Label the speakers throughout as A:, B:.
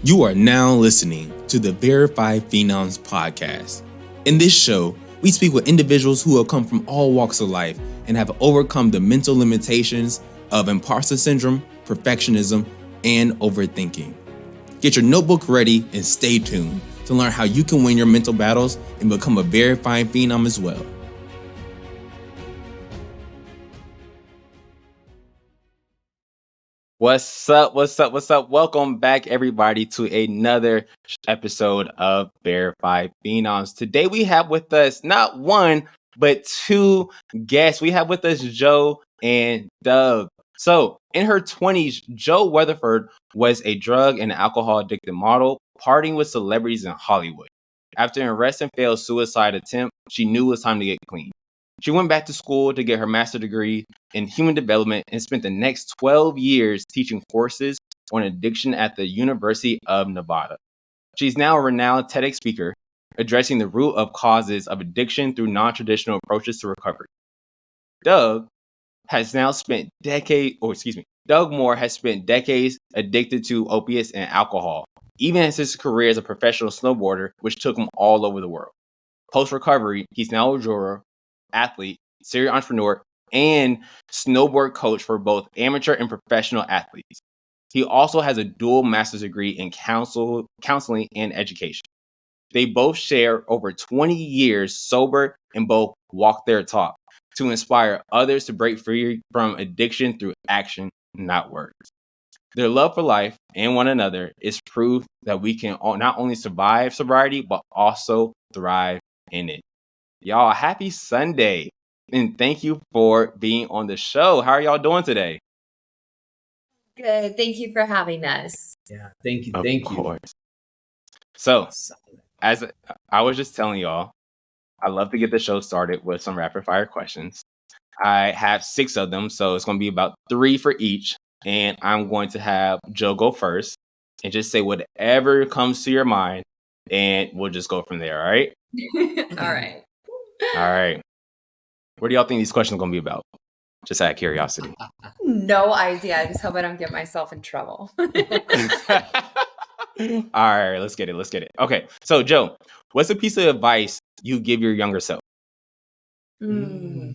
A: You are now listening to the Verified Phenoms podcast. In this show, we speak with individuals who have come from all walks of life and have overcome the mental limitations of imposter syndrome, perfectionism, and overthinking. Get your notebook ready and stay tuned to learn how you can win your mental battles and become a verified phenom as well.
B: What's up? Welcome back, everybody, to another episode of Verified Phenoms. Today we have with us not one, but two guests. We have with us Joe and Doug. So, in her 20s, Joe Weatherford was a drug and alcohol addicted model, partying with celebrities in Hollywood. After an arrest and failed suicide attempt, she knew it was time to get clean. She went back to school to get her master's degree in human development and spent the next 12 years teaching courses on addiction at the University of Nevada. She's now a renowned TEDx speaker, addressing the root of causes of addiction through non-traditional approaches to recovery. Doug Moore has spent decades addicted to opiates and alcohol, even as his career as a professional snowboarder, which took him all over the world. Post-recovery, he's now a juror, athlete, serial entrepreneur, and snowboard coach for both amateur and professional athletes. He also has a dual master's degree in counseling and education. They both share over 20 years sober and both walk their talk to inspire others to break free from addiction through action, not words. Their love for life and one another is proof that we can not only survive sobriety, but also thrive in it. Y'all, happy Sunday, and thank you for being on the show. How are y'all doing today?
C: Good. Thank you for having us.
D: Yeah, thank you.
B: Of
D: Thank
B: course.
D: you.
B: So, as I was just telling y'all, I love to get the show started with some rapid fire questions. I have 6 of them, so it's going to be about 3 for each, and I'm going to have Joe go first and just say whatever comes to your mind, and we'll just go from there, all right?
C: All right.
B: All right. What do y'all think these questions are going to be about? Just out of curiosity.
C: No idea. I just hope I don't get myself in trouble.
B: All right, let's get it. Okay, so Joe, what's a piece of advice you give your younger self?
D: Good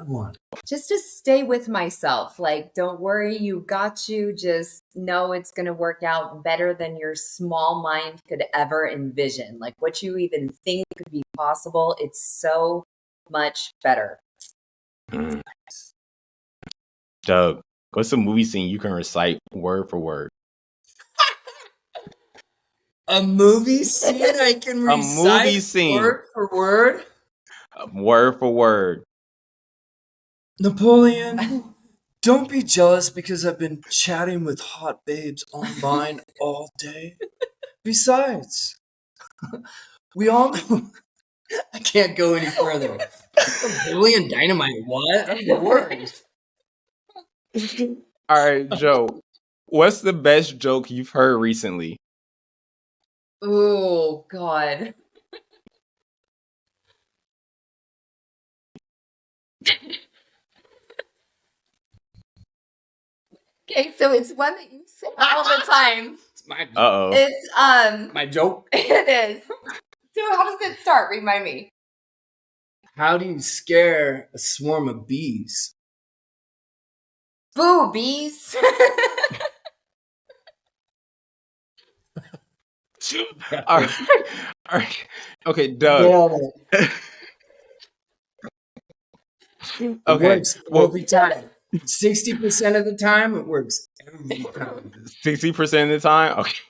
D: one.
C: Just to stay with myself. Like, don't worry, you got you. Just know it's going to work out better than your small mind could ever envision. Like, what you even think could be possible, it's so much better.
B: Doug, what's a movie scene you can recite word for word?
D: A movie scene I can recite
B: movie scene.
D: word for word?
B: Word for word.
D: Napoleon, don't be jealous because I've been chatting with hot babes online all day. Besides, we all know I can't go any further. Napoleon Dynamite, what? That's the worst.
B: All right, Joe, what's the best joke you've heard recently?
C: Oh, God. Okay, so it's one that you say all the time.
D: It's my joke.
B: Uh-oh.
C: It's
D: My joke.
C: It is. So how does it start? Remind me.
D: How do you scare a swarm of bees?
C: Boobies.
B: All right. Okay, Doug.
D: It
B: Okay.
D: works every time. 60% of the time, it works every time.
B: 60% of the time? Okay.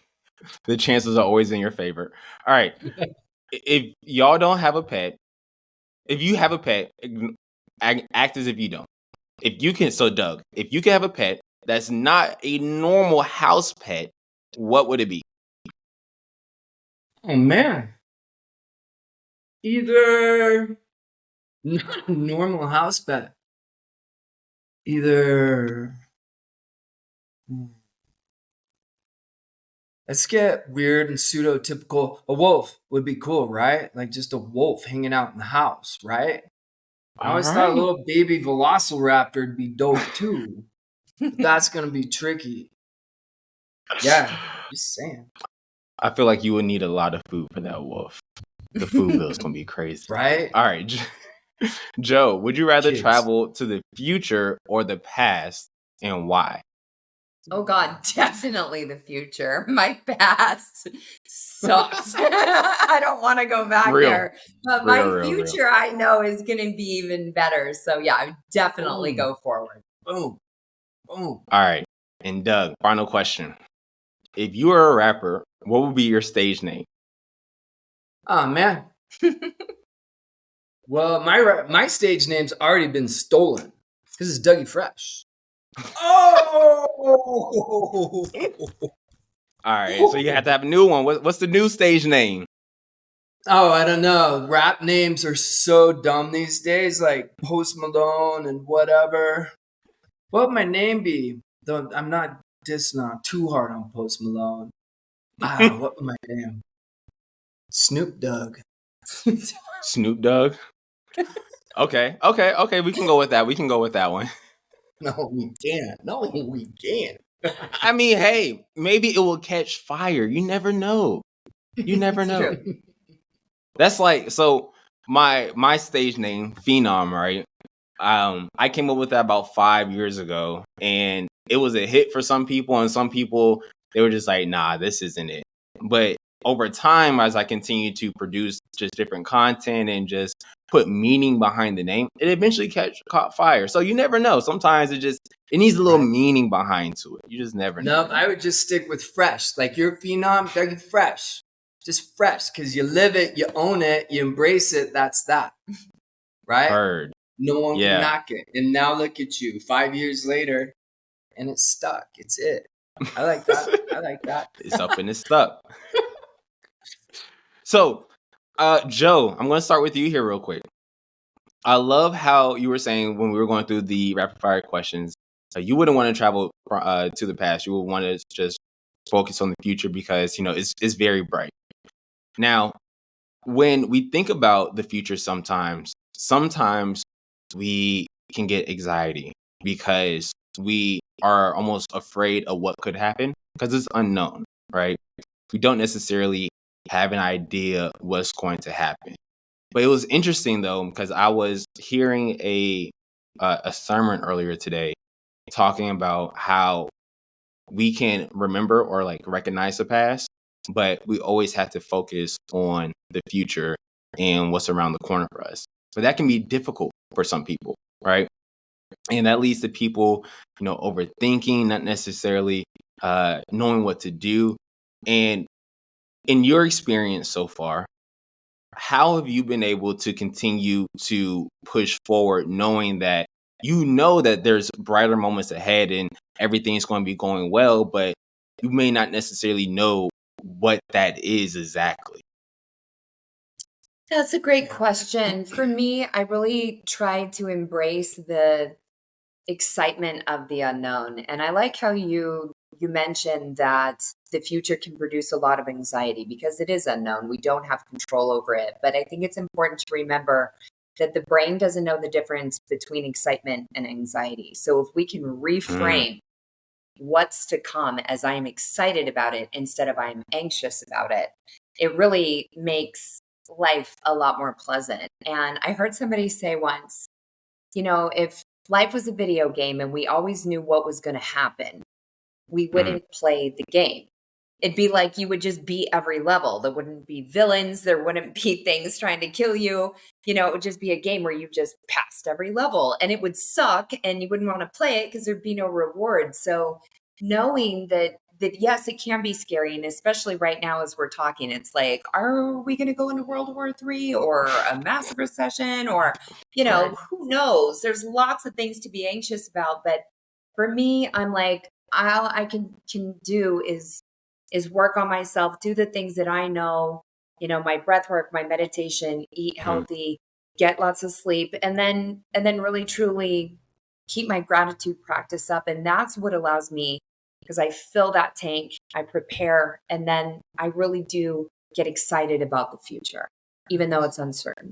B: The chances are always in your favor. All right. If y'all don't have a pet, if you have a pet, act as if you don't. Doug, if you can have a pet that's not a normal house pet, what would it be?
D: Oh, man. Either not a normal house pet. Either... Let's get weird and pseudo-typical. A wolf would be cool, right? Like just a wolf hanging out in the house, right? I always thought a little baby velociraptor would be dope too. But that's going to be tricky. Yeah. Just saying.
B: I feel like you would need a lot of food for that wolf. The food bill's gonna be crazy.
D: Right?
B: All right, Joe, would you rather
D: Kids.
B: travel to the future or the past, and why?
C: Oh God, definitely the future. My past sucks. I don't want to go back
B: Real.
C: there. But my future, I know, is going to be even better. So yeah, I would definitely go forward.
D: Boom. Boom.
B: All right. And Doug, final question. If you were a rapper, what would be your stage name?
D: Oh, man. Well, my stage name's already been stolen because it's Dougie Fresh. Oh!
B: All right. So you have to have a new one. What's the new stage name?
D: Oh, I don't know. Rap names are so dumb these days, like Post Malone and whatever. What would my name be? Though I'm not dissing on too hard on Post Malone. What would my name? Snoop Dogg.
B: Snoop Dogg. Okay. We can go with that. We can go with that one.
D: No, we can't. No, we can't.
B: I mean, hey, maybe it will catch fire. You never know. You never know. That's like, so my stage name, Phenom, right? I came up with that about 5 years ago, and it was a hit for some people, and some people, they were just like, nah, this isn't it. But over time, as I continue to produce just different content and just put meaning behind the name, it eventually caught fire. So you never know. Sometimes it needs a little meaning behind to it. You just never know.
D: No, I would just stick with Fresh. Like you're a Phenom, Dougie Fresh. Just Fresh, because you live it, you own it, you embrace it. That's that. Right?
B: Heard.
D: No one can knock it. And now look at you, 5 years later, and it's stuck. It's it. I like that. I like that.
B: It's up and it's stuck. So, Joe, I'm going to start with you here real quick. I love how you were saying when we were going through the rapid fire questions, you wouldn't want to travel to the past. You would want to just focus on the future because, it's very bright. Now, when we think about the future sometimes we can get anxiety because we are almost afraid of what could happen because it's unknown, right? We don't necessarily have an idea what's going to happen. But it was interesting though, because I was hearing a sermon earlier today talking about how we can remember or like recognize the past, but we always have to focus on the future and what's around the corner for us. But that can be difficult for some people, right? And that leads to people, overthinking, not necessarily knowing what to do. And in your experience so far, how have you been able to continue to push forward knowing that that there's brighter moments ahead and everything's going to be going well, but you may not necessarily know what that is exactly?
C: That's a great question. For me, I really try to embrace the excitement of the unknown. And I like how you mentioned that the future can produce a lot of anxiety because it is unknown. We don't have control over it. But I think it's important to remember that the brain doesn't know the difference between excitement and anxiety. So if we can reframe what's to come as I'm excited about it instead of I'm anxious about it, it really makes life a lot more pleasant. And I heard somebody say once, if life was a video game and we always knew what was going to happen, we wouldn't play the game. It'd be like you would just beat every level. There wouldn't be villains. There wouldn't be things trying to kill you. It would just be a game where you just passed every level and it would suck and you wouldn't want to play it because there'd be no reward. So knowing that yes, it can be scary. And especially right now, as we're talking, it's like, are we going to go into World War III or a massive recession or, who knows? There's lots of things to be anxious about. But for me, I'm like, all I can do is work on myself, do the things that I know, my breath work, my meditation, eat healthy, get lots of sleep, and then really truly keep my gratitude practice up. And that's what allows me, because I fill that tank, I prepare, and then I really do get excited about the future, even though it's uncertain.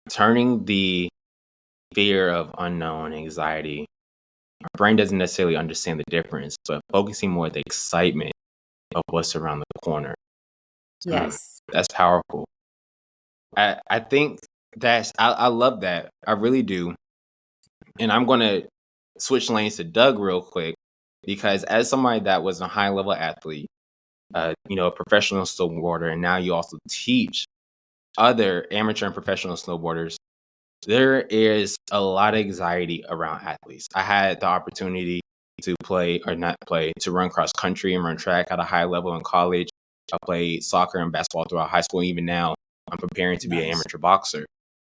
B: Turning the fear of unknown, anxiety, our brain doesn't necessarily understand the difference, but focusing more on the excitement of what's around the corner.
C: Yes.
B: That's powerful. I think I love that. I really do. And I'm going to switch lanes to Doug real quick, because as somebody that was a high level athlete, a professional snowboarder, and now you also teach other amateur and professional snowboarders, there is a lot of anxiety around athletes. I had the opportunity to to run cross country and run track at a high level in college. I played soccer and basketball throughout high school. Even now, I'm preparing to be an amateur boxer.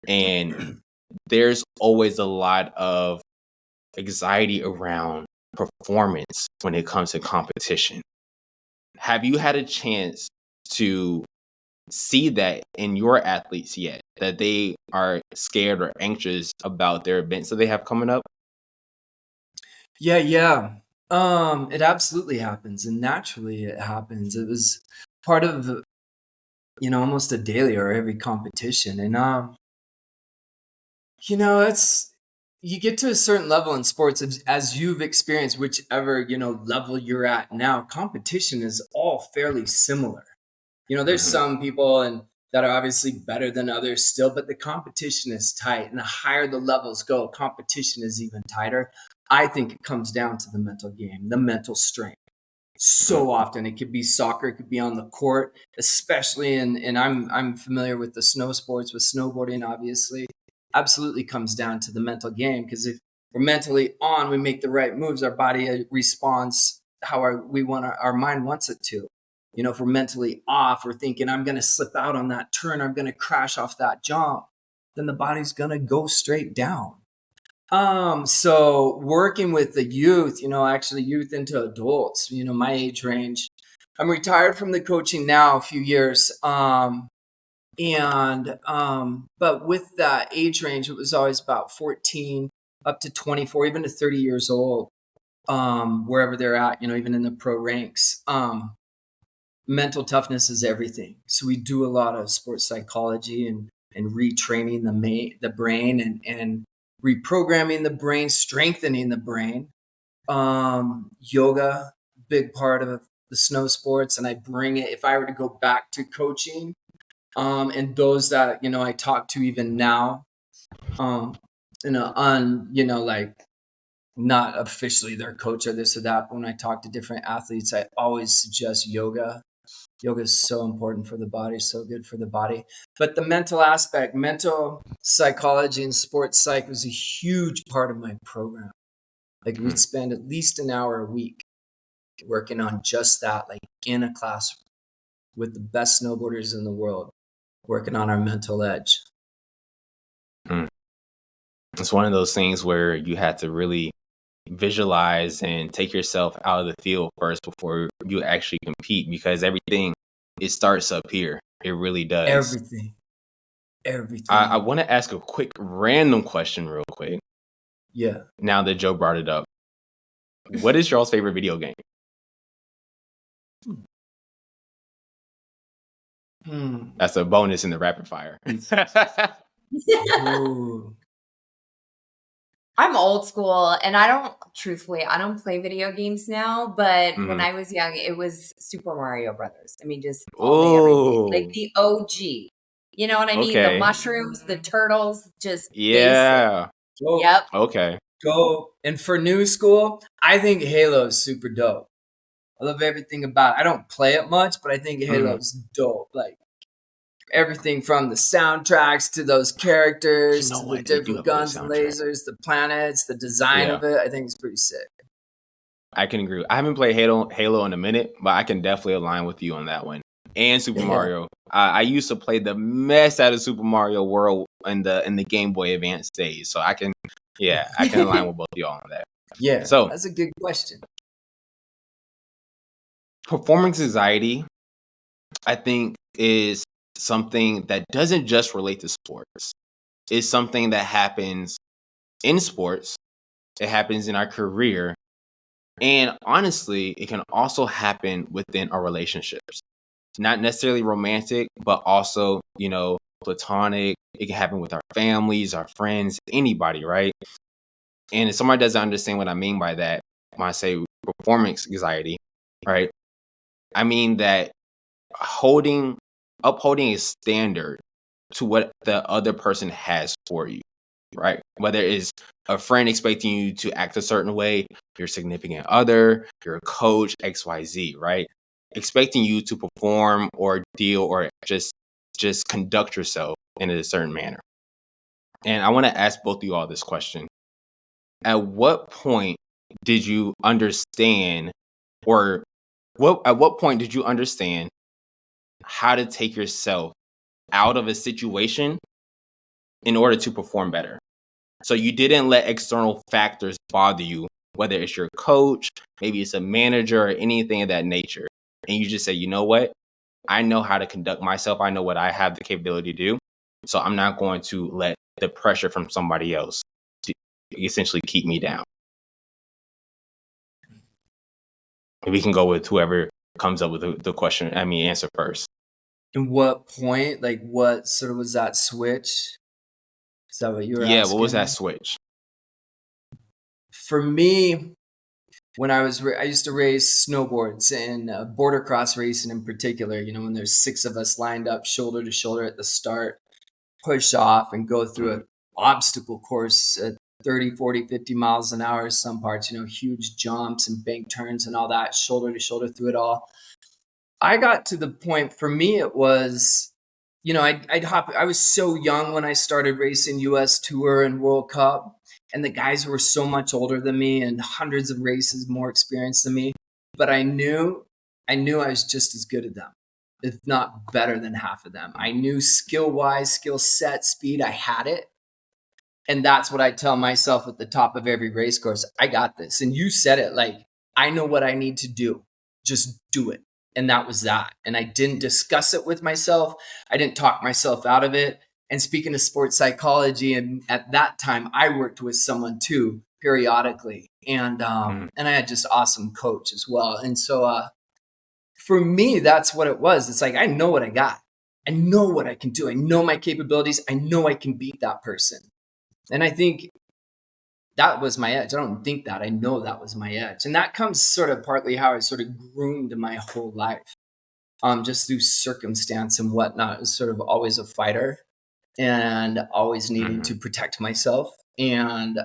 B: And there's always a lot of anxiety around performance when it comes to competition. Have you had a chance to see that in your athletes yet, that they are scared or anxious about their events that they have coming up?
D: Yeah. It absolutely happens, and naturally it happens. It was part of, almost a daily or every competition. And it's you get to a certain level in sports, as you've experienced, whichever level you're at now. Competition is all fairly similar. There's
B: Mhm.
D: some people and that are obviously better than others still, but the competition is tight, and the higher the levels go, competition is even tighter. I think it comes down to the mental game, the mental strength. So often it could be soccer, it could be on the court, especially and I'm familiar with the snow sports, with snowboarding, obviously. Absolutely comes down to the mental game, because if we're mentally on, we make the right moves, our body responds how our mind wants it to. If we're mentally off, we're thinking, I'm going to slip out on that turn, I'm going to crash off that jump, then the body's going to go straight down. So working with the youth, actually youth into adults, my age range, I'm retired from the coaching now a few years. But with that age range, it was always about 14 up to 24, even to 30 years old, wherever they're at, even in the pro ranks. Mental toughness is everything. So we do a lot of sports psychology and retraining the brain and reprogramming the brain, strengthening the brain. Yoga, big part of the snow sports. And I bring it, if I were to go back to coaching, and those that, I talk to even now, like not officially their coach or this or that, but when I talk to different athletes, I always suggest yoga. Yoga is so important for the body, so good for the body. But the mental aspect, mental psychology and sports psych was a huge part of my program. Like we'd spend at least an hour a week working on just that, like in a classroom with the best snowboarders in the world, working on our mental edge.
B: It's one of those things where you had to really visualize and take yourself out of the field first before you actually compete, because everything, it starts up here. It really does.
D: Everything.
B: I want to ask a quick random question real quick.
D: Yeah.
B: Now that Joe brought it up, what is y'all's favorite video game? That's a bonus in the rapid fire.
D: Ooh.
C: I'm old school, and I don't play video games now, but when I was young, it was Super Mario Brothers. I mean, just all day, every day. Like the OG. You know what I mean? The
B: Okay.
C: mushrooms, the turtles, just basic.
B: Yeah.
C: Yep.
B: Okay.
D: Go. And for new school, I think Halo is super dope. I love everything about it. I don't play it much, but I think Halo's dope. Like everything from the soundtracks to those characters to the different guns and lasers, the planets, the design of it. I think it's pretty sick.
B: I can agree. I haven't played Halo in a minute, but I can definitely align with you on that one. And Super Mario. I used to play the mess out of Super Mario World in the Game Boy Advance days, so I can align with both of y'all on that.
D: Yeah,
B: so
D: that's a good question.
B: Performance anxiety, I think, is something that doesn't just relate to sports. It's something that happens in sports. It happens in our career. And honestly, it can also happen within our relationships. Not necessarily romantic, but also, platonic. It can happen with our families, our friends, anybody, right? And if somebody doesn't understand what I mean by that, when I say performance anxiety, right? I mean that upholding a standard to what the other person has for you, right? Whether it's a friend expecting you to act a certain way, your significant other, your coach, XYZ, right? Expecting you to perform or deal or just conduct yourself in a certain manner. And I want to ask both of you all this question. At what point did you understand or at what point did you understand how to take yourself out of a situation in order to perform better? So you didn't let external factors bother you, whether it's your coach, maybe it's a manager or anything of that nature. And you just say, you know what? I know how to conduct myself. I know what I have the capability to do. So I'm not going to let the pressure from somebody else to essentially keep me down. We can go with whoever comes up with the question, answer first.
D: And what point, like what sort of was that switch? Is that what you were asking?
B: What was that switch?
D: For me, when I used to race snowboards and border cross racing in particular, when there's 6 of us lined up shoulder to shoulder at the start, push off and go through an obstacle course at 30, 40, 50 miles an hour, some parts, huge jumps and bank turns and all that, shoulder to shoulder through it all. I got to the point, for me, it was, I'd hop. I was so young when I started racing US Tour and World Cup, and the guys were so much older than me and hundreds of races more experienced than me. But I knew I was just as good as them, if not better than half of them. I knew skill-wise, skill set, speed, I had it. And that's what I tell myself at the top of every race course. I got this. And you said it, like, I know what I need to do. Just do it. And that was that. And I didn't discuss it with myself. I didn't talk myself out of it. And speaking of sports psychology, and at that time, I worked with someone too, periodically. And I had just awesome coach as well. And so for me, that's what it was. It's like, I know what I got. I know what I can do. I know my capabilities. I know I can beat that person. And I think that was my edge. I don't think that. I know that was my edge. And that comes sort of partly how I sort of groomed my whole life, just through circumstance and whatnot. I was sort of always a fighter and always needing to protect myself. And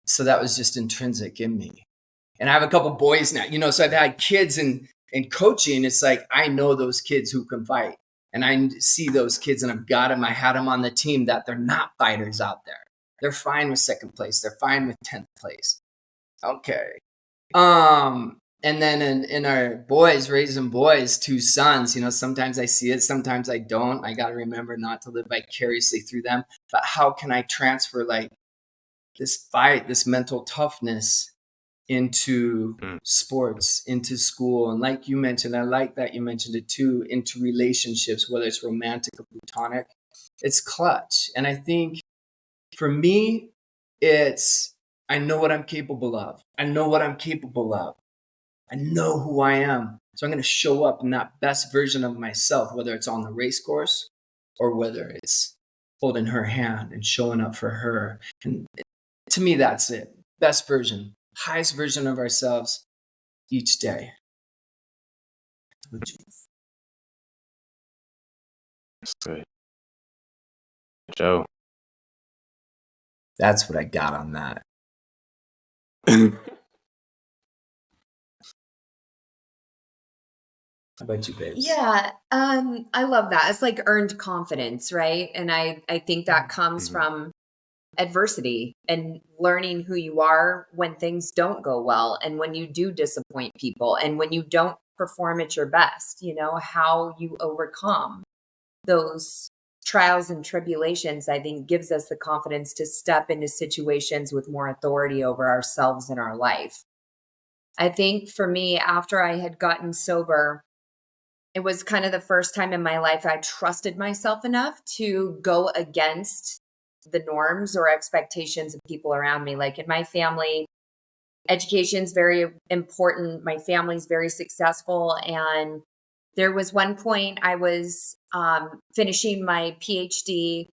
D: so that was just intrinsic in me. And I have a couple boys now, so I've had kids in coaching. It's like, I know those kids who can fight. And I see those kids and I had them on the team that they're not fighters out there. They're fine with 2nd place. They're fine with 10th place. Okay. And then in our boys, raising boys, 2 sons, sometimes I see it, sometimes I don't. I got to remember not to live vicariously through them. But how can I transfer like this fight, this mental toughness into sports, into school? And like you mentioned, I like that you mentioned it too, into relationships, whether it's romantic or platonic. It's clutch. And I think for me, it's, I know what I'm capable of. I know what I'm capable of. I know who I am. So I'm going to show up in that best version of myself, whether it's on the race course or whether it's holding her hand and showing up for her. And to me, that's it. Best version, highest version of ourselves each day.
B: That's good. Joe.
D: That's what I got on that. How about you, babes?
C: Yeah, I love that. It's like earned confidence, right? And I think that comes from adversity and learning who you are when things don't go well and when you do disappoint people and when you don't perform at your best, how you overcome those trials and tribulations, I think gives us the confidence to step into situations with more authority over ourselves and our life. I think for me, after I had gotten sober, it was kind of the first time in my life I trusted myself enough to go against the norms or expectations of people around me. Like in my family, education is very important. My family's very successful. And there was one point I was finishing my PhD.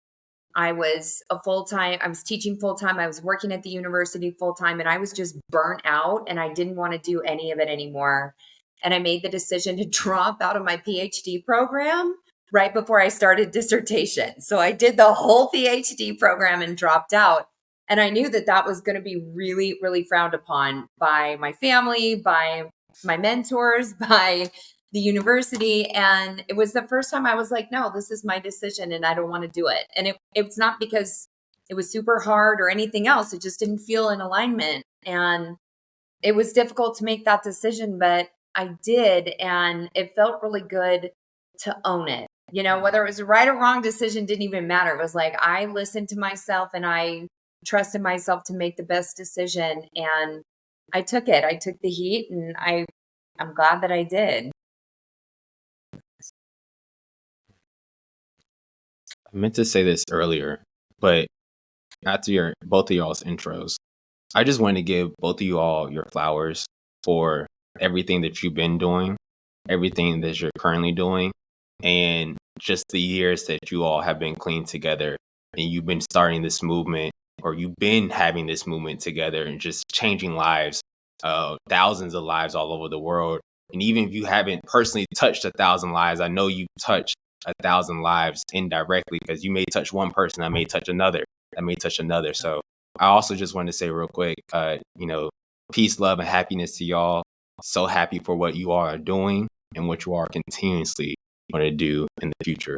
C: I was I was teaching full time. I was working at the university full time, and I was just burnt out and I didn't want to do any of it anymore. And I made the decision to drop out of my PhD program right before I started dissertation. So I did the whole PhD program and dropped out. And I knew that that was going to be really, really frowned upon by my family, by my mentors, by the university. And it was the first time I was like, no, this is my decision and I don't want to do it. And it's not because it was super hard or anything else. It just didn't feel in alignment. And it was difficult to make that decision, but I did. And it felt really good to own it. You know, whether it was a right or wrong decision didn't even matter. It was like I listened to myself and I trusted myself to make the best decision. And I took it. I took the heat and I'm glad that I did.
B: I meant to say this earlier, but after both of y'all's intros, I just want to give both of you all your flowers for everything that you've been doing, everything that you're currently doing, and just the years that you all have been clean together and you've been starting this movement, or you've been having this movement together and just changing lives, thousands of lives all over the world. And even if you haven't personally touched 1,000 lives, I know you've touched 1,000 lives indirectly, because you may touch one person, I may touch another, I may touch another. So I also just want to say real quick, peace, love, and happiness to y'all. So happy for what you all are doing and what you are continuously going to do in the future.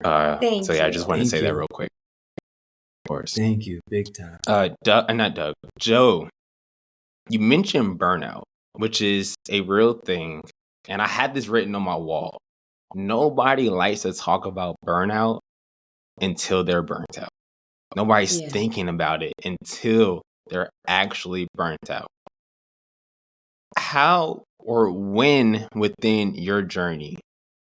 C: Thank
B: so yeah, I
C: you.
B: just want to
D: Thank
B: say
D: you.
B: that real quick. Of course.
D: Thank you, big time.
B: Not Doug. Joe, you mentioned burnout, which is a real thing. And I had this written on my wall. Nobody likes to talk about burnout until they're burnt out. Nobody's
C: Yeah.
B: thinking about it until they're actually burnt out. How or when within your journey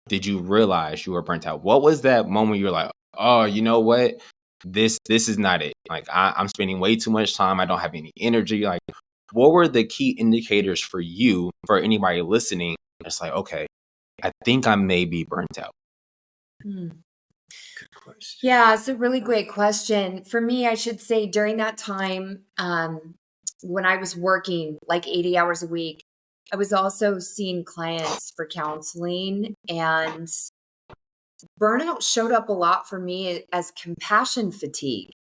B: did you realize you were burnt out? What was that moment you're like, oh, you know what? This is not it. Like I'm spending way too much time. I don't have any energy. Like, what were the key indicators for you, for anybody listening? It's like, okay, I think I may be burnt out.
C: Hmm.
D: Good question.
C: Yeah, it's a really great question. For me, I should say during that time, when I was working like 80 hours a week, I was also seeing clients for counseling, and burnout showed up a lot for me as compassion fatigue.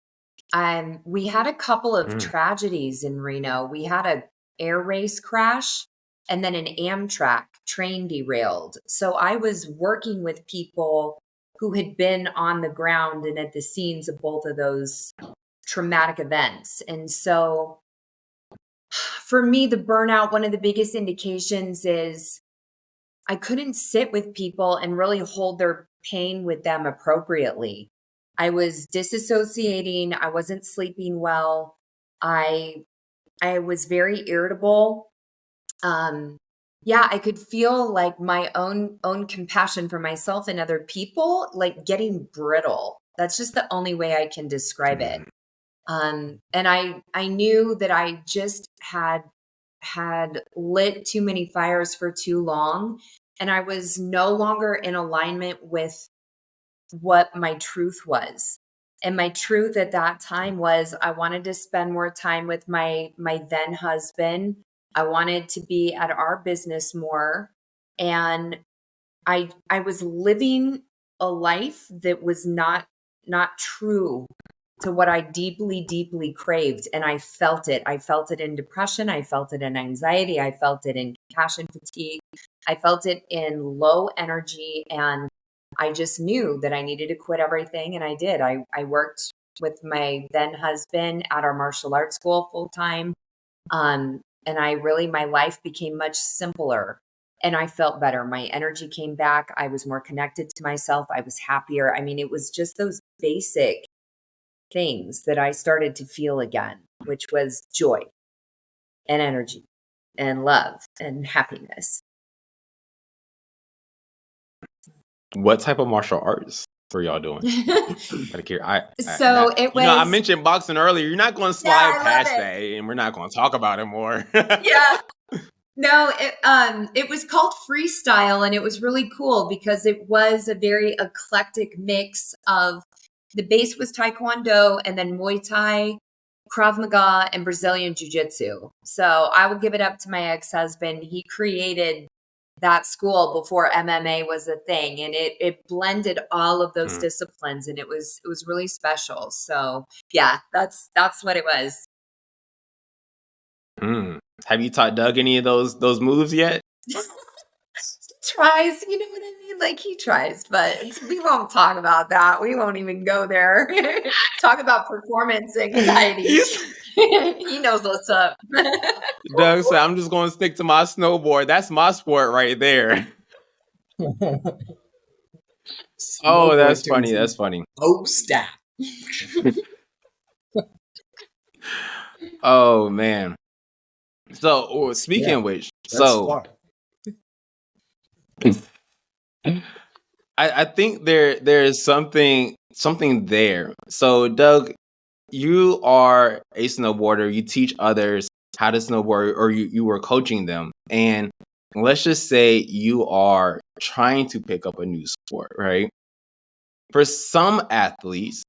C: We had a couple of
B: Mm.
C: tragedies in Reno. We had a air race crash and then an Amtrak train derailed. So I was working with people who had been on the ground and at the scenes of both of those traumatic events. And so for me, the burnout, one of the biggest indications is I couldn't sit with people and really hold their pain with them appropriately. I was disassociating. I wasn't sleeping well. I was very irritable. Yeah, I could feel like my own compassion for myself and other people like getting brittle. That's just the only way I can describe it. And I knew that I just had lit too many fires for too long, and I was no longer in alignment with what my truth was. And my truth at that time was I wanted to spend more time with my then husband. I wanted to be at our business more, and I was living a life that was not true to what I deeply, deeply craved. And I felt it. I felt it in depression. I felt it in anxiety. I felt it in compassion fatigue. I felt it in low energy. And I just knew that I needed to quit everything. And I did. I worked with my then husband at our martial arts school full time. And my life became much simpler and I felt better. My energy came back. I was more connected to myself. I was happier. I mean, it was just those basic things that I started to feel again, which was joy and energy and love and happiness.
B: What type of martial arts were y'all doing?
C: So it was.
B: I mentioned boxing earlier. You're not going to slide
C: I love
B: past
C: it.
B: that, and we're not going to talk about it more.
C: Yeah. No, it was called freestyle, and it was really cool because it was a very eclectic mix of The base was Taekwondo and then Muay Thai, Krav Maga, and Brazilian Jiu Jitsu. So I will give it up to my ex-husband. He created that school before MMA was a thing, and it blended all of those disciplines, and it was really special. So yeah, that's what it was.
B: Have you taught Doug any of those moves yet?
C: Tries, you know what I mean? Like he tries, but we won't talk about that. We won't even go there. Talk about performance anxiety. He knows what's up.
B: Doug said, I'm just going to stick to my snowboard. That's my sport right there. Oh, that's funny. That's funny.
D: Oh, staff.
B: Oh, man. So, speaking of which, so I think there's something there. So, Doug, you are a snowboarder. You teach others how to snowboard, or you were coaching them. And let's just say you are trying to pick up a new sport, right? For some athletes,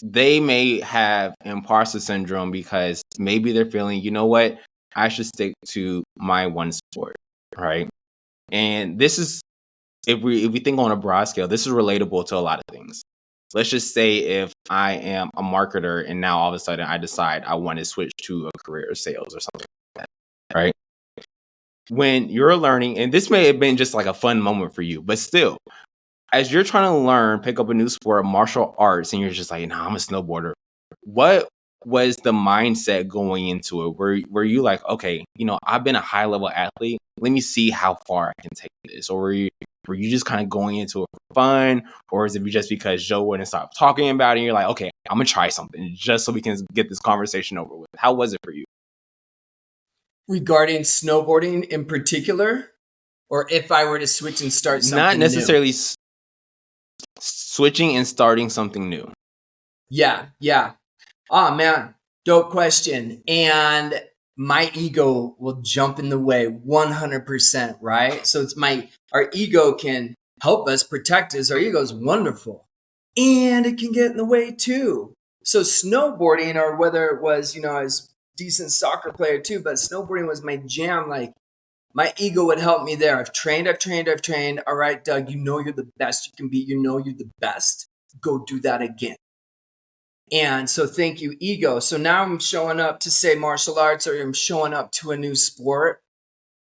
B: they may have imposter syndrome because maybe they're feeling, you know what, I should stick to my one sport, right? And this is, if we think on a broad scale, this is relatable to a lot of things. Let's just say if I am a marketer and now all of a sudden I decide I want to switch to a career of sales or something like that, right? When you're learning, and this may have been just like a fun moment for you, but still, as you're trying to learn, pick up a new sport, martial arts, and you're just like, nah, I'm a snowboarder. What was the mindset going into it? Were you like, okay, I've been a high level athlete. Let me see how far I can take this. Or were you just kind of going into it for fun? Or is it just because Joe wouldn't stop talking about it and you're like, okay, I'm going to try something just so we can get this conversation over with? How was it for you?
D: Regarding snowboarding in particular? Or if I were to switch and start something
B: Not necessarily
D: new?
B: Switching and starting something new.
D: Yeah. Oh, man. Dope question. And my ego will jump in the way 100%, right? So our ego can help us, protect us. Our ego is wonderful. And it can get in the way too. So snowboarding, or whether it was, I was a decent soccer player too, but snowboarding was my jam. Like, my ego would help me there. I've trained. All right, Doug, you're the best you can be. You're the best. Go do that again. And so thank you, ego. So now I'm showing up to say martial arts, or I'm showing up to a new sport.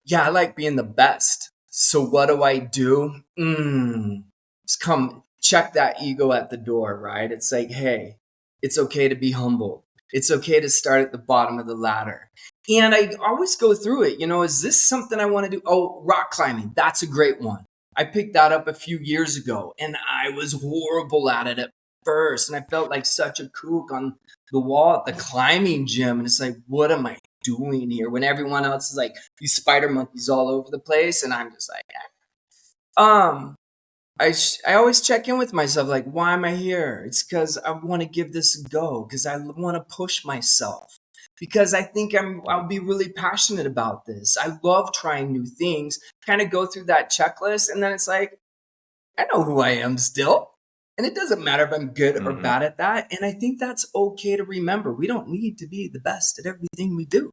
D: Yeah, I like being the best. So what do? Just come check that ego at the door, right? It's like, hey, it's okay to be humble. It's okay to start at the bottom of the ladder. And I always go through it. Is this something I want to do? Oh, rock climbing. That's a great one. I picked that up a few years ago, and I was horrible at it at first. And I felt like such a kook on the wall at the climbing gym. And it's like, what am I doing here? When everyone else is like these spider monkeys all over the place. And I'm just like, I always check in with myself, like, why am I here? It's because I want to give this a go, because I want to push myself, because I think I'll be really passionate about this. I love trying new things, kind of go through that checklist, and then it's like, I know who I am still, and it doesn't matter if I'm good or bad at that. And I think that's okay to remember. We don't need to be the best at everything we do.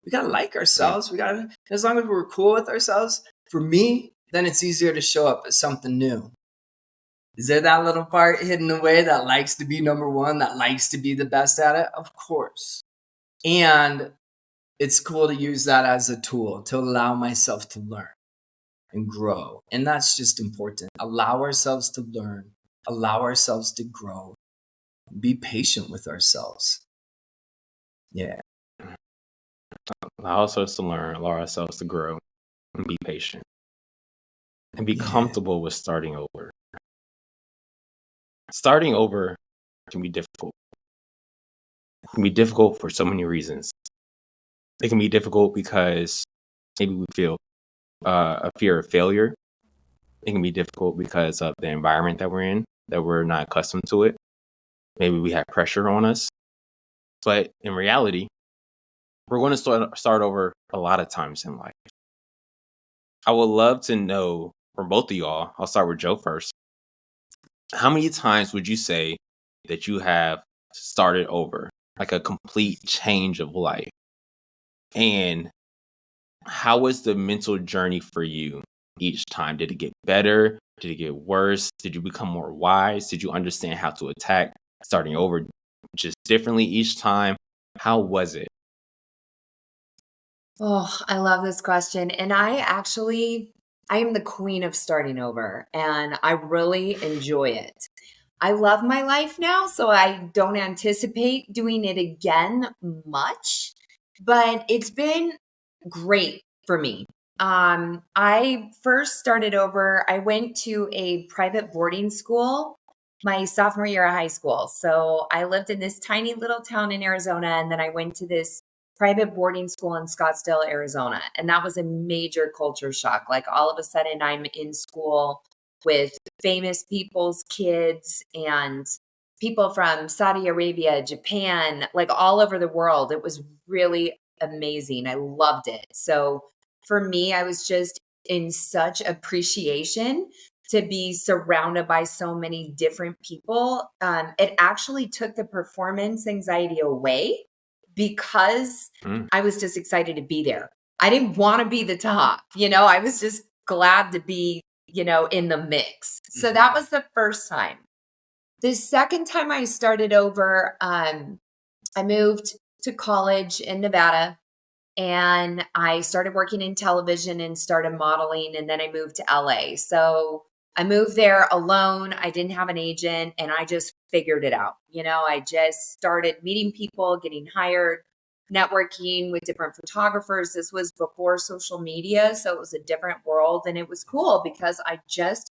D: We got to like ourselves. As long as we're cool with ourselves, for me, then it's easier to show up as something new. Is there that little part hidden away that likes to be number one, that likes to be the best at it? Of course. And it's cool to use that as a tool to allow myself to learn and grow. And that's just important. Allow ourselves to learn, allow ourselves to grow, be patient with ourselves. Yeah.
B: Allow ourselves to learn, allow ourselves to grow, and be patient. And be comfortable with starting over. Starting over can be difficult. It can be difficult for so many reasons. It can be difficult because maybe we feel a fear of failure. It can be difficult because of the environment that we're in, that we're not accustomed to it. Maybe we have pressure on us. But in reality, we're going to start over a lot of times in life. I would love to know from both of y'all, I'll start with Joe first. how many times would you say that you have started over, like a complete change of life? And how was the mental journey for you each time? Did it get better? Did it get worse? Did you become more wise? Did you understand how to attack starting over just differently each time? How was it?
C: Oh, I love this question. And I am the queen of starting over and I really enjoy it. I love my life now, so I don't anticipate doing it again much, but it's been great for me. I first started over, I went to a private boarding school my sophomore year of high school. So I lived in this tiny little town in Arizona, and then I went to this private boarding school in Scottsdale, Arizona. And that was a major culture shock. Like all of a sudden, I'm in school with famous people's kids and people from Saudi Arabia, Japan, like all over the world. It was really amazing. I loved it. So for me, I was just in such appreciation to be surrounded by so many different people. It actually took the performance anxiety away because
B: Mm,
C: I was just excited to be there. I didn't want to be the top, I was just glad to be, in the mix. So that was the first time. The second time I started over, I moved to college in Nevada and I started working in television and started modeling. And then I moved to LA. So I moved there alone. I didn't have an agent and I just figured it out. I just started meeting people, getting hired, networking with different photographers. This was before social media. So it was a different world. And it was cool because I just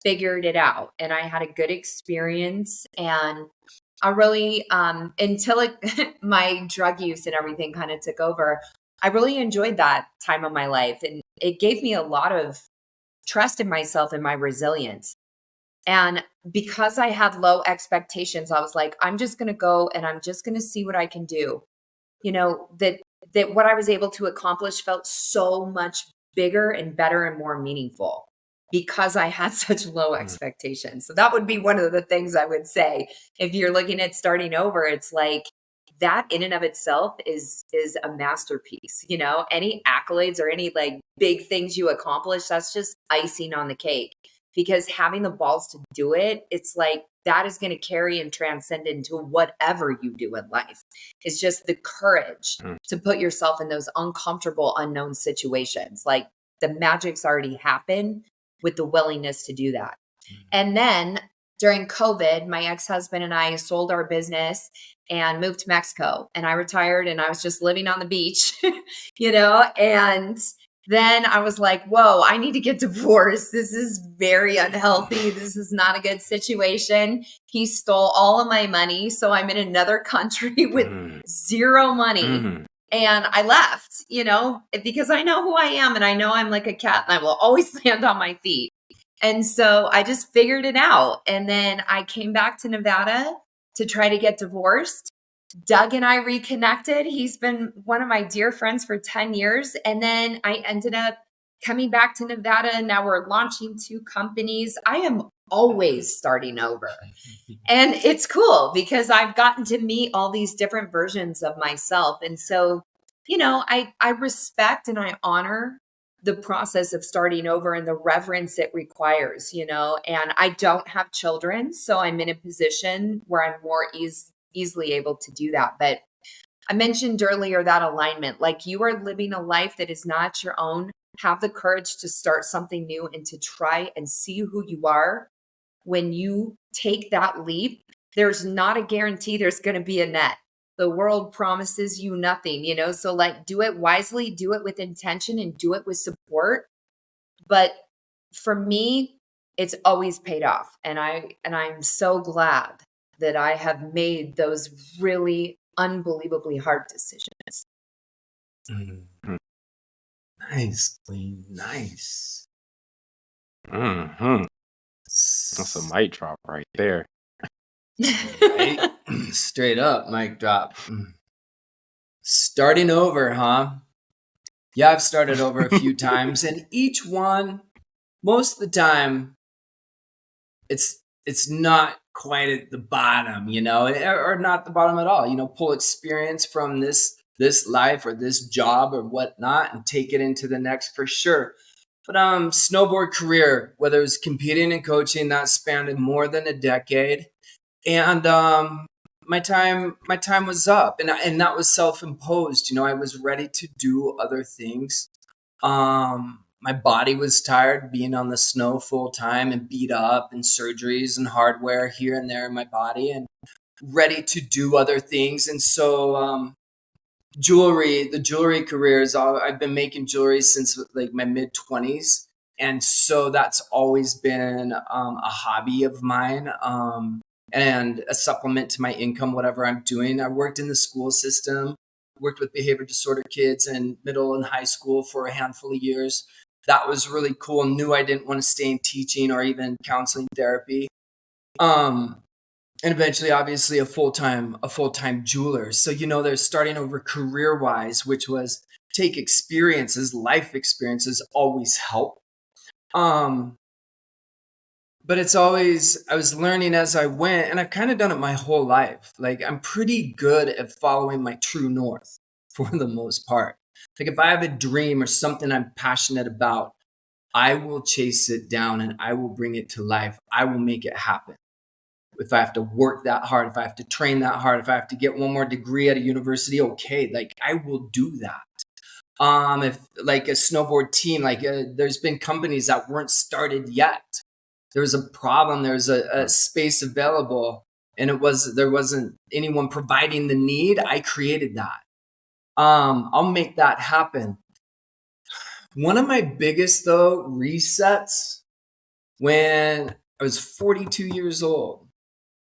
C: figured it out and I had a good experience. And I really, until my drug use and everything kind of took over, I really enjoyed that time of my life. And it gave me a lot of trust in myself and my resilience. And because I had low expectations, I was like, I'm just going to go and I'm just going to see what I can do. That what I was able to accomplish felt so much bigger and better and more meaningful because I had such low
B: mm,
C: expectations. So that would be one of the things I would say. If you're looking at starting over, it's like that in and of itself is a masterpiece. Any accolades or any like big things you accomplish, that's just icing on the cake. Because having the balls to do it, it's like that is going to carry and transcend into whatever you do in life. It's just the courage
B: mm,
C: to put yourself in those uncomfortable, unknown situations. Like the magic's already happened with the willingness to do that. And then during COVID, my ex-husband and I sold our business and moved to Mexico. And I retired and I was just living on the beach, and then I was like, whoa, I need to get divorced. This is very unhealthy. This is not a good situation. He stole all of my money. So I'm in another country with
B: mm,
C: zero money.
B: mhm,
C: And I left, because I know who I am and I know I'm like a cat and I will always land on my feet. And so I just figured it out. And then I came back to Nevada to try to get divorced. Doug and I reconnected. He's been one of my dear friends for 10 years. And then I ended up coming back to Nevada. And now we're launching 2 companies. I am always starting over. And it's cool because I've gotten to meet all these different versions of myself. And so, I respect and I honor the process of starting over and the reverence it requires, and I don't have children. So I'm in a position where I'm more easily able to do that. But I mentioned earlier that alignment, like you are living a life that is not your own. Have the courage to start something new and to try and see who you are. When you take that leap, there's not a guarantee there's going to be a net. The world promises you nothing, so like do it wisely, do it with intention and do it with support. But for me, it's always paid off. And I'm so glad that I have made those really unbelievably hard decisions.
D: Mm.
B: mm,
D: Nice, Queen. Nice.
B: mhm. That's a mic drop right there.
D: Right? Straight up, mic drop. Starting over, huh? Yeah, I've started over a few times, and each one, most of the time, it's it's not quite at the bottom, or not the bottom at all. Pull experience from this life or this job or whatnot and take it into the next for sure. But snowboard career, whether it was competing and coaching, that spanned more than a decade. And my time was up, and that was self-imposed. I was ready to do other things. My body was tired being on the snow full time and beat up and surgeries and hardware here and there in my body, and ready to do other things. And so the jewelry career I've been making jewelry since like my mid-20s. And so that's always been a hobby of mine, and a supplement to my income, whatever I'm doing. I worked in the school system, worked with behavior disorder kids in middle and high school for a handful of years. That was really cool. Knew I didn't want to stay in teaching or even counseling therapy. And eventually, obviously, a full-time jeweler. So, they're starting over career-wise, which was take experiences, life experiences always help. But it's always, I was learning as I went, and I've kind of done it my whole life. Like, I'm pretty good at following my true north for the most part. Like, if I have a dream or something I'm passionate about, I will chase it down and I will bring it to life. I will make it happen. If I have to work that hard, if I have to train that hard, if I have to get one more degree at a university, okay, like I will do that. If like a snowboard team, like there's been companies that weren't started yet. There was a problem. There was a space available, and there wasn't anyone providing the need. I created that. I'll make that happen. One of my biggest though resets when I was 42 years old,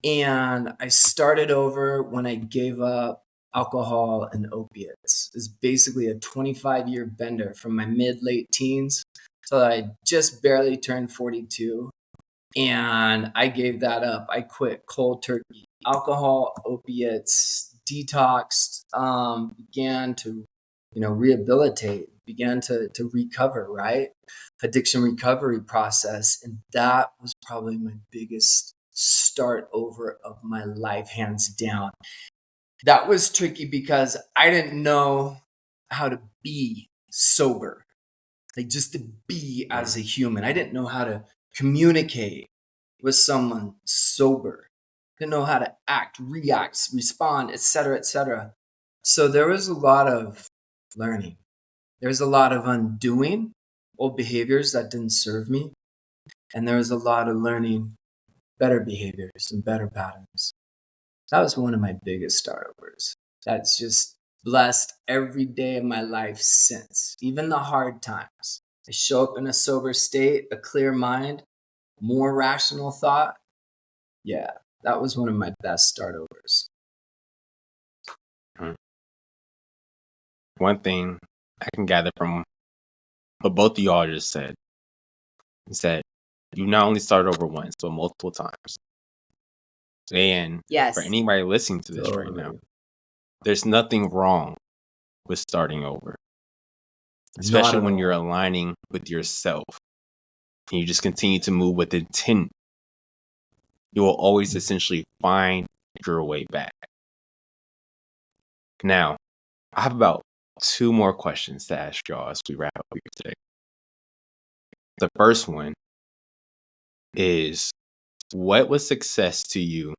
D: and I started over when I gave up alcohol and opiates. It's basically a 25-year bender from my mid-late teens till I just barely turned 42. And I gave that up. I quit cold turkey. Alcohol, opiates, detoxed, began to, rehabilitate, began to recover, right? Addiction recovery process. And that was probably my biggest start over of my life, hands down. That was tricky because I didn't know how to be sober, like just to be as a human. I didn't know how to communicate with someone sober. Didn't know how to act, react, respond, etc., etc. So there was a lot of learning. There was a lot of undoing old behaviors that didn't serve me. And there was a lot of learning better behaviors and better patterns. That was one of my biggest startovers. That's just blessed every day of my life since, even the hard times. I show up in a sober state, a clear mind, more rational thought. Yeah, that was one of my best startovers.
B: One thing I can gather from what both of y'all just said is that you not only started over once, but multiple times. And
C: Yes.
B: for anybody listening to this right now, there's nothing wrong with starting over, especially when you're aligning with yourself and you just continue to move with intent. You will always essentially find your way back. Now, I have about 2 more questions to ask y'all as we wrap up here today. The first one is, what was success to you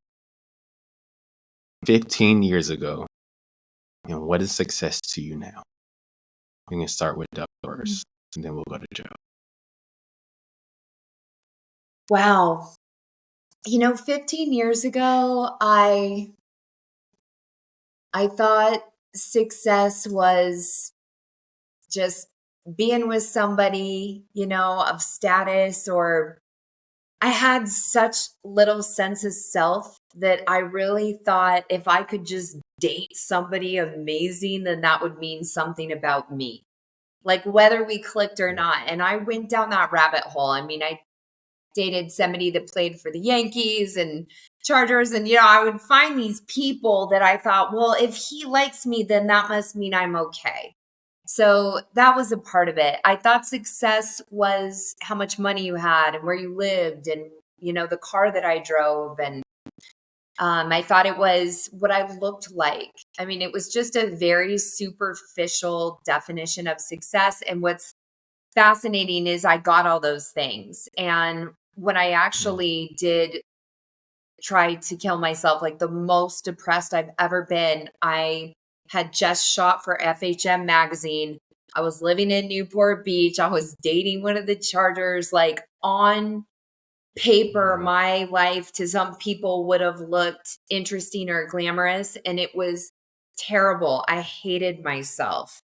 B: 15 years ago, and what is success to you now? We can start with Doug first, and then we'll go to Joe.
C: Wow. 15 years ago, I thought success was just being with somebody, of status, or I had such little sense of self that I really thought if I could just date somebody amazing, then that would mean something about me, like whether we clicked or not. And I went down that rabbit hole. I mean, I dated somebody that played for the Yankees and Chargers. And, I would find these people that I thought, well, if he likes me, then that must mean I'm okay. So that was a part of it. I thought success was how much money you had and where you lived and the car that I drove, and I thought it was what I looked like. I mean, it was just a very superficial definition of success. And what's fascinating is I got all those things. And when I actually did try to kill myself, like the most depressed I've ever been, I had just shot for FHM magazine. I was living in Newport Beach. I was dating one of the charters. Like, on paper, my life to some people would have looked interesting or glamorous, and it was terrible. I hated myself.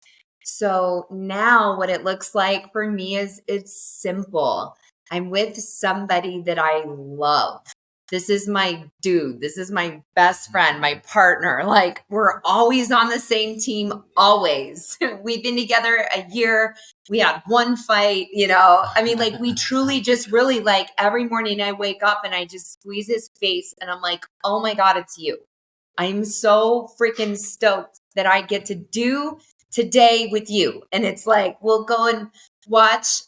C: So now what it looks like for me is it's simple. I'm with somebody that I love. This is my dude. This is my best friend, my partner. Like, we're always on the same team, always. We've been together a year. We had one fight, I mean, like, we truly just really, like, every morning I wake up and I just squeeze his face and I'm like, oh my God, it's you. I'm so freaking stoked that I get to do today with you. And it's like, we'll go and watch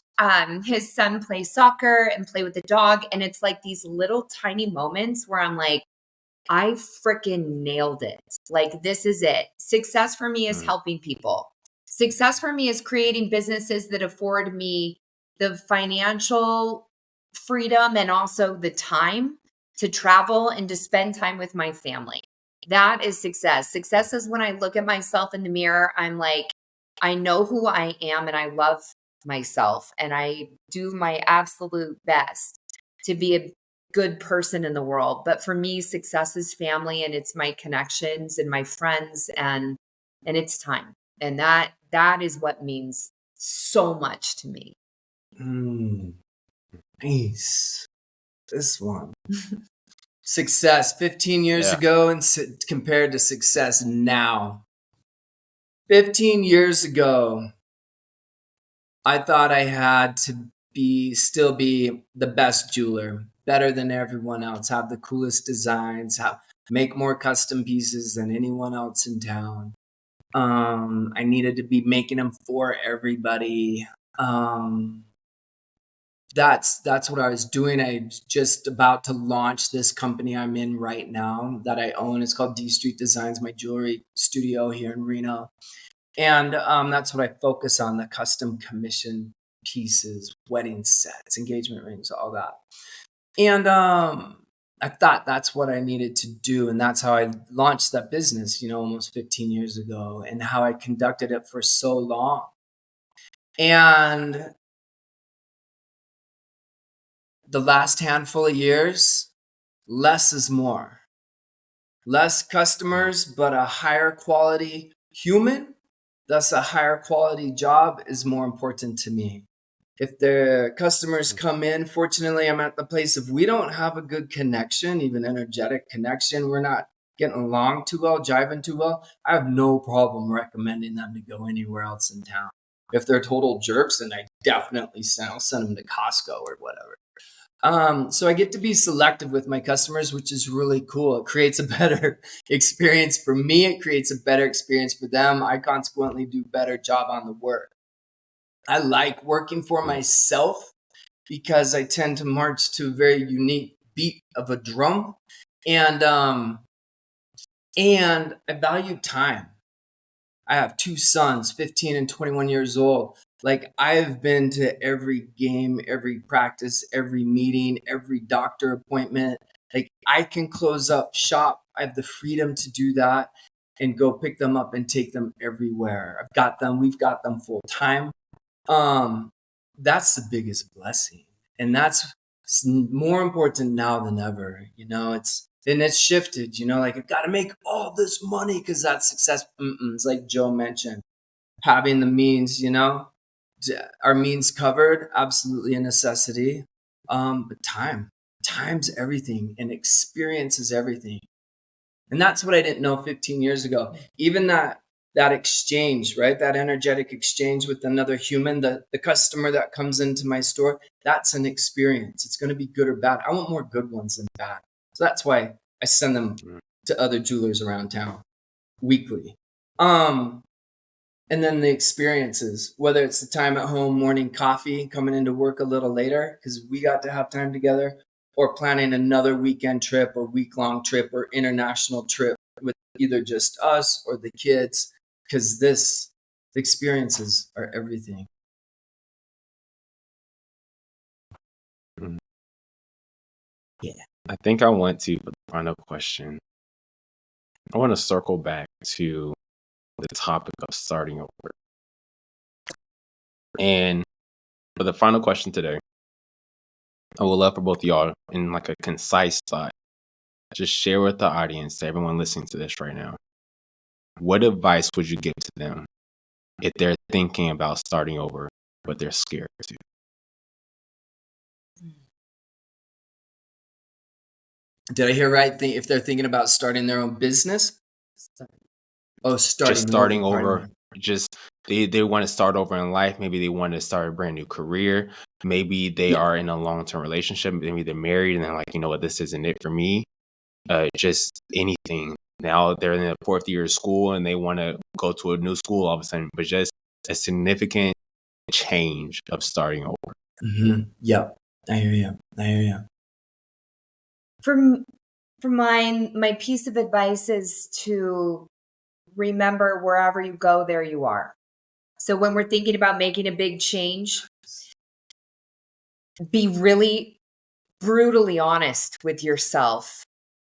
C: his son play soccer and play with the dog. And it's like these little tiny moments where I'm like, I freaking nailed it. Like, this is it. Success for me is helping people. Success for me is creating businesses that afford me the financial freedom and also the time to travel and to spend time with my family. That is success. Success is when I look at myself in the mirror, I'm like, I know who I am and I love myself, and I do my absolute best to be a good person in the world. But for me, success is family, and it's my connections and my friends, and it's time. And that is what means so much to me.
D: Nice. This one. Success 15 years ago and compared to success now. 15 years ago, I thought I had to still be the best jeweler, better than everyone else, have the coolest designs, make more custom pieces than anyone else in town. I needed to be making them for everybody. That's what I was doing. I was just about to launch this company I'm in right now that I own. It's called D Street Designs, my jewelry studio here in Reno. And that's what I focus on, the custom commission pieces, wedding sets, engagement rings, all that. And I thought that's what I needed to do. And that's how I launched that business, almost 15 years ago, and how I conducted it for so long. And the last handful of years, less is more. Less customers, but a higher quality human, thus a higher quality job is more important to me. If the customers come in, fortunately, I'm at the place if we don't have a good connection, even energetic connection, we're not getting along too well, jiving too well, I have no problem recommending them to go anywhere else in town. If they're total jerks, then I definitely I'll send them to Costco or whatever. So I get to be selective with my customers, which is really cool. It creates a better experience for me. It creates a better experience for them. I consequently do a better job on the work. I like working for myself because I tend to march to a very unique beat of a drum. And I value time. I have two sons, 15 and 21 years old. Like, I've been to every game, every practice, every meeting, every doctor appointment. Like, I can close up shop. I have the freedom to do that and go pick them up and take them everywhere. We've got them full time. That's the biggest blessing. And that's more important now than ever. It's shifted, like, I got to make all this money because that's success. It's like Joe mentioned, having the means, our means covered, absolutely a necessity. But time's everything, and experience is everything. And that's what I didn't know 15 years ago. Even that exchange, right? That energetic exchange with another human, the customer that comes into my store, that's an experience. It's going to be good or bad. I want more good ones than bad. So that's why I send them to other jewelers around town weekly. And then the experiences, whether it's the time at home, morning coffee, coming into work a little later because we got to have time together, or planning another weekend trip or week-long trip or international trip with either just us or the kids, because the experiences are everything.
B: Yeah. I think I want to, for the final question, I want to circle back to the topic of starting over. And for the final question today, I would love for both of y'all, in like a concise thought, just share with the audience, to everyone listening to this right now, what advice would you give to them if they're thinking about starting over, but they're scared to?
D: Did I hear right? If they're thinking about starting their own business?
B: Starting over. Just they want to start over in life. Maybe they want to start a brand new career. Maybe they are in a long-term relationship. Maybe they're married and they're like, you know what, this isn't it for me. Just anything. Now they're in the 4th year of school and they want to go to a new school all of a sudden, but just a significant change of starting over.
D: Mm-hmm. Yep. I hear you.
C: For mine, my piece of advice is to remember wherever you go, there you are. So when we're thinking about making a big change, be really brutally honest with yourself.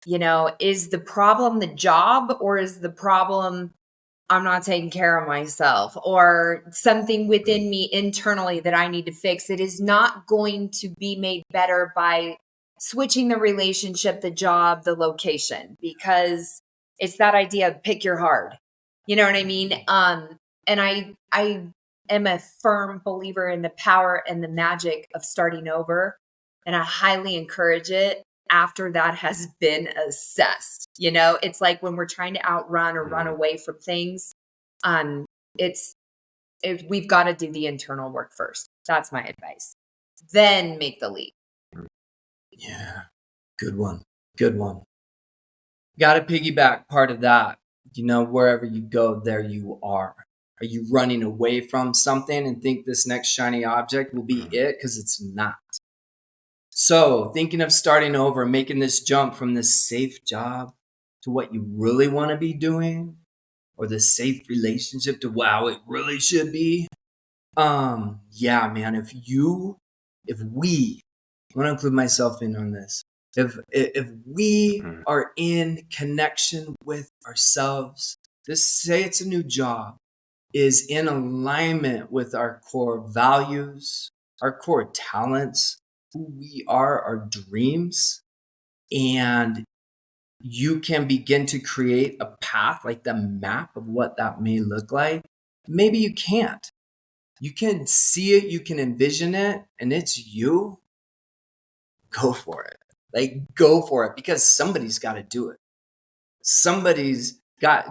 C: You know, is the problem the job, or is the problem I'm not taking care of myself, or something within me internally that I need to fix? It is not going to be made better by switching the relationship, the job, the location, because it's that idea of pick your heart. You know what I mean? And I am a firm believer in the power and the magic of starting over. And I highly encourage it after that has been assessed. You know, it's like when we're trying to outrun or run away from things, we've got to do the internal work first. That's my advice. Then make the leap.
D: Yeah. Good one. Got to piggyback part of that. You know, wherever you go, there you are. Are you running away from something and think this next shiny object will be it? Because it's not. So thinking of starting over, making this jump from this safe job to what you really want to be doing, or the safe relationship to wow, it really should be. Yeah, man, if we, I want to include myself in on this. If we are in connection with ourselves, just say it's a new job, is in alignment with our core values, our core talents, who we are, our dreams, and you can begin to create a path, like the map of what that may look like. Maybe you can't. You can see it, you can envision it, and it's you. Go for it. Go for it, because somebody's got to do it. Somebody's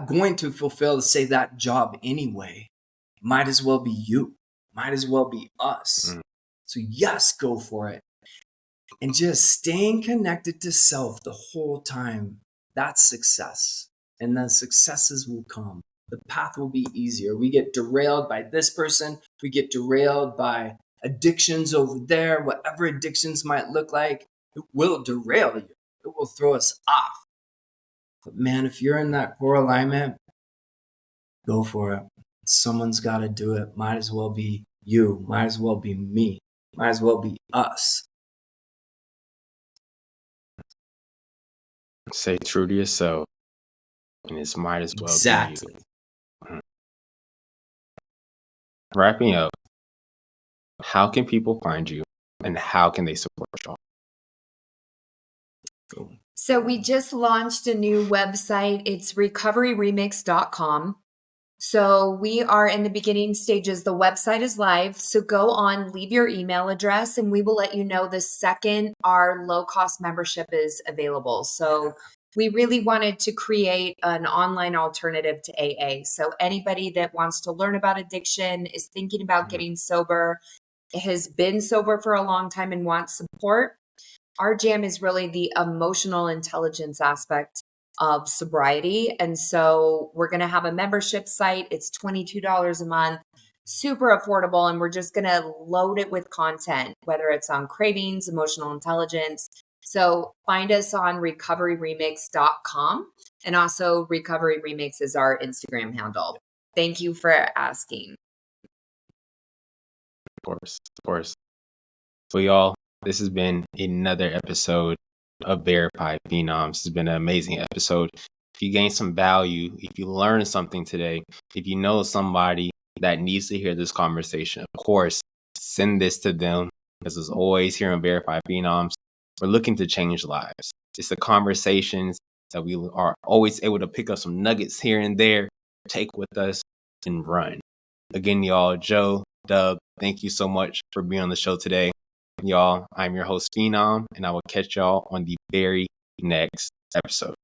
D: going to fulfill, say, that job anyway. Might as well be you. Might as well be us. So yes, go for it. And just staying connected to self the whole time, that's success. And the successes will come. The path will be easier. We get derailed by this person. We get derailed by addictions over there, whatever addictions might look like. It will derail you. It will throw us off. But man, if you're in that core alignment, go for it. Someone's got to do it. Might as well be you. Might as well be me. Might as well be us.
B: Stay true to yourself, and it might as well
D: Exactly.
B: be you. Wrapping up, how can people find you, and how can they support y'all?
C: So we just launched a new website. It's recoveryremix.com. So we are in the beginning stages. The website is live. So go on, leave your email address, and we will let you know the second our low-cost membership is available. So we really wanted to create an online alternative to AA. So anybody that wants to learn about addiction, is thinking about getting sober, has been sober for a long time and wants support, our jam is really the emotional intelligence aspect of sobriety. And so we're going to have a membership site. It's $22 a month, super affordable. And we're just going to load it with content, whether it's on cravings, emotional intelligence, So find us on recoveryremix.com, and also Recovery Remix is our Instagram handle. Thank you for asking.
B: Of course. So y'all, this has been another episode of Verified Phenoms. This has been an amazing episode. If you gained some value, if you learned something today, if you know somebody that needs to hear this conversation, of course, send this to them. Because as always here on Verified Phenoms, we're looking to change lives. It's the conversations that we are always able to pick up some nuggets here and there, take with us, and run. Again, y'all, Joe, Doug, thank you so much for being on the show today. Y'all, I'm your host, Phenom, and I will catch y'all on the very next episode.